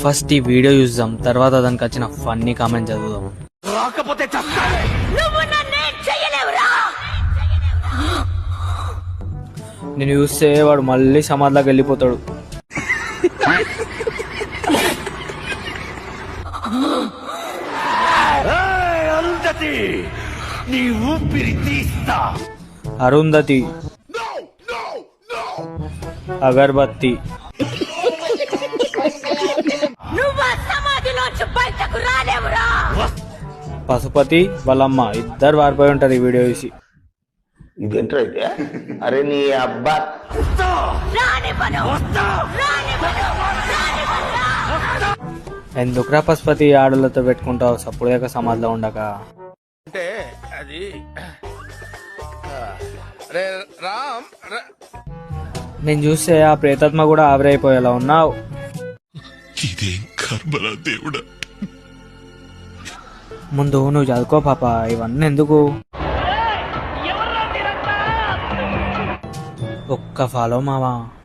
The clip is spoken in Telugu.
ఫస్ట్ ఈ వీడియో చూద్దాం, తర్వాత దానికి వచ్చిన ఫన్నీ కామెంట్ చదువుదాం. నేను చూస్తే వాడు మళ్ళీ సమాధిలోకి వెళ్ళిపోతాడు. అరుంధతి, అగర్బత్తి, పశుపతి వాళ్ళమ్మ ఇద్దరు వారిపోయి ఉంటారు ఈ వీడియో చూసి. ఇదేంట్రా అయితే? అరే నీ అబ్బా, ఎందుకురా పశుపతి ఆడలతో పెట్టుకుంటావు సప్పుడుగా సమాధిలో ఉండక? అంటే అది రామ్ నేను చూస్తే ఆ ప్రేతాత్మ కూడా ఆవిరైపోయేలా ఉన్నావు. ఇదేం కర్మరా దేవుడా. ముందు నువ్వు చదువుకో పాప, ఇవన్నీ ఎందుకు? ఒక్క ఫాలో మావా.